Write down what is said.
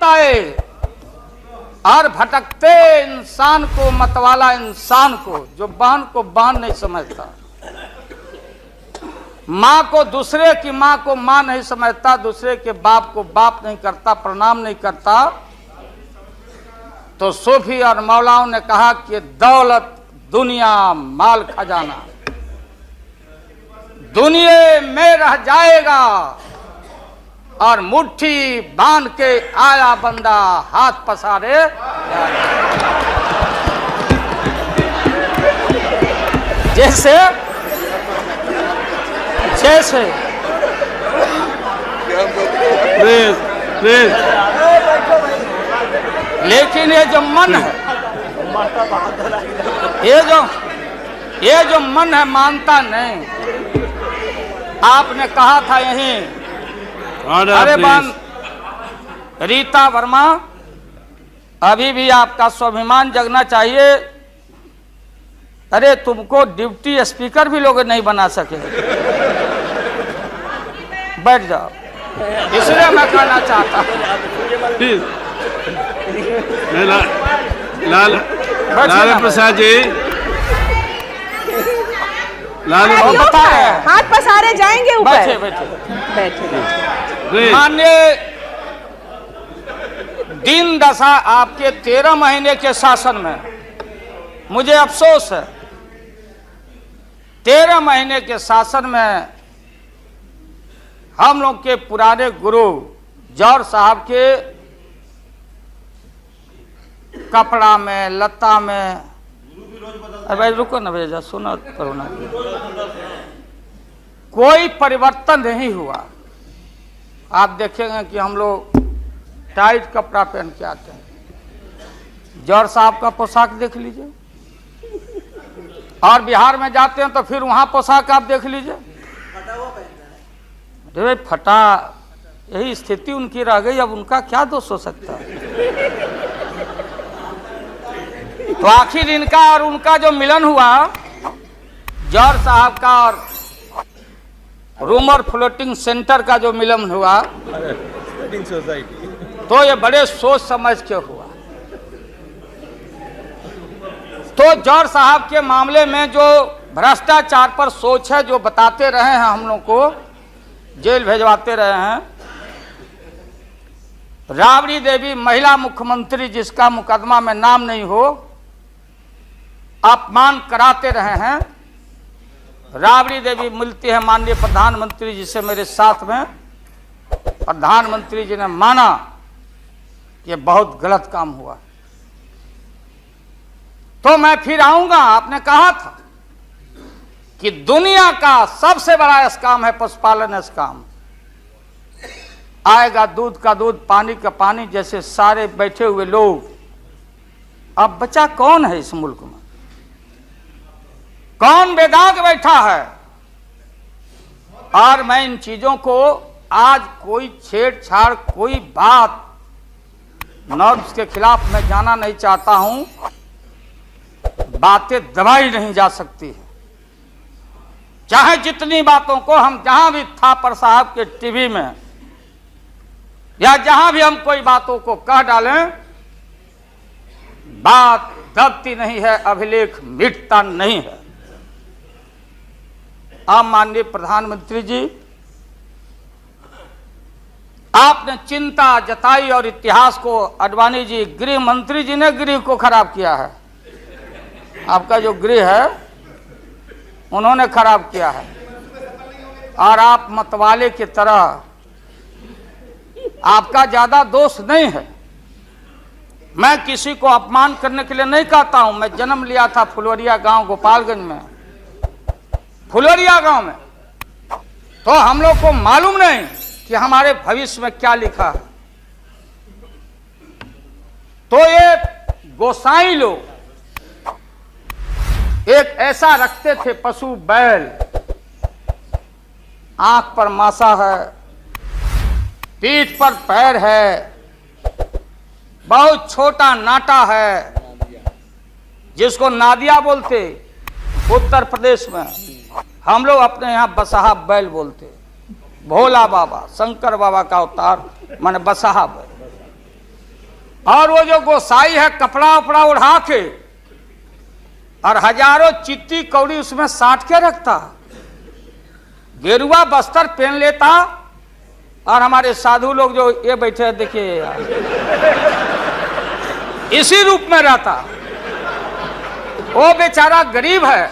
बताए और भटकते इंसान को, मतवाला इंसान को, जो बहन को बहन नहीं समझता, माँ को, दूसरे की माँ को माँ नहीं समझता, दूसरे के बाप को बाप नहीं करता, प्रणाम नहीं करता, तो सूफी और मौलाओं ने कहा कि दौलत, दुनिया, माल, खजाना दुनिया में रह जाएगा और मुट्ठी बांध के आया बंदा हाथ पसारे। जैसे जैसे लेकिन ये जो मन है, ये जो मन है मानता नहीं। आपने कहा था यहीं, अरे बहन रीता वर्मा, अभी भी आपका स्वाभिमान जगना चाहिए। अरे तुमको डिप्टी स्पीकर भी लोग नहीं बना सके। बैठ जाओ, इसलिए मैं कहना चाहता हूँ। लाल प्रसाद जी, बताए हाथ पसारे जाएंगे ऊपर। बैठे बैठे बैठे। माननीय दिन दशा आपके 13 महीने के शासन में मुझे अफसोस है, 13 महीने के शासन में हम लोग के पुराने गुरु जौहर साहब के कपड़ा में, लता में, अरे रुको ना भैया, सुनो करो ना, कोई परिवर्तन नहीं हुआ। आप देखेंगे कि हम लोग टाइट कपड़ा पहन के आते हैं। जौहर साहब का पोशाक देख लीजिए, और बिहार में जाते हैं तो फिर वहां पोशाक आप देख लीजिए, अरे फटा, यही स्थिति उनकी रह गई। अब उनका क्या दोष हो सकता है? तो आखिर इनका और उनका जो मिलन हुआ, जौहर साहब का और रूमर फ्लोटिंग सेंटर का जो मिलन हुआ, तो ये बड़े सोच समझ के हुआ। तो जौहर साहब के मामले में जो भ्रष्टाचार पर सोच है, जो बताते रहे हैं, हम लोग को जेल भेजवाते रहे हैं। राबड़ी देवी महिला मुख्यमंत्री, जिसका मुकदमा में नाम नहीं हो, अपमान कराते रहे हैं। राबड़ी देवी मिलती है माननीय प्रधानमंत्री जी से मेरे साथ में, प्रधानमंत्री जी ने माना कि बहुत गलत काम हुआ। तो मैं फिर आऊंगा, आपने कहा था कि दुनिया का सबसे बड़ा स्काम है पशुपालन स्काम। आएगा दूध का दूध, पानी का पानी, जैसे सारे बैठे हुए लोग। अब बचा कौन है इस मुल्क में? कौन बेदाग बैठा है? और मैं इन चीजों को आज कोई छेड़छाड़, कोई बात नॉर्म्स के खिलाफ मैं जाना नहीं चाहता हूं। बातें दबाई नहीं जा सकती है, चाहे जितनी बातों को हम जहां भी थापर साहब के टीवी में या जहां भी हम कोई बातों को कह डालें, बात दबती नहीं है, अभिलेख मिटता नहीं है। अब माननीय प्रधानमंत्री जी, आपने चिंता जताई और इतिहास को, आडवाणी जी, गृह मंत्री जी ने गृह को खराब किया है। आपका जो गृह है उन्होंने खराब किया है, और आप मतवाले की तरह, आपका ज्यादा दोष नहीं है। मैं किसी को अपमान करने के लिए नहीं कहता हूं। मैं जन्म लिया था फुलवरिया गांव, गोपालगंज में, फुलवरिया गांव में। तो हम लोग को मालूम नहीं कि हमारे भविष्य में क्या लिखा है। तो ये गोसाई लोग एक ऐसा रखते थे पशु बैल, आंख पर मासा है, पीठ पर पैर है, बहुत छोटा नाटा है, जिसको नादिया बोलते उत्तर प्रदेश में। हम लोग अपने यहाँ बसहा बैल बोलते। भोला बाबा, शंकर बाबा का अवतार माने बसहा बैल। और वो जो गोसाई है कपड़ा उपड़ा उड़ा के और हजारों चिट्ठी कौड़ी उसमें साट के रखता, गेरुआ बस्तर पहन लेता, और हमारे साधु लोग जो ये बैठे हैं देखिए इसी रूप में रहता। वो बेचारा गरीब है,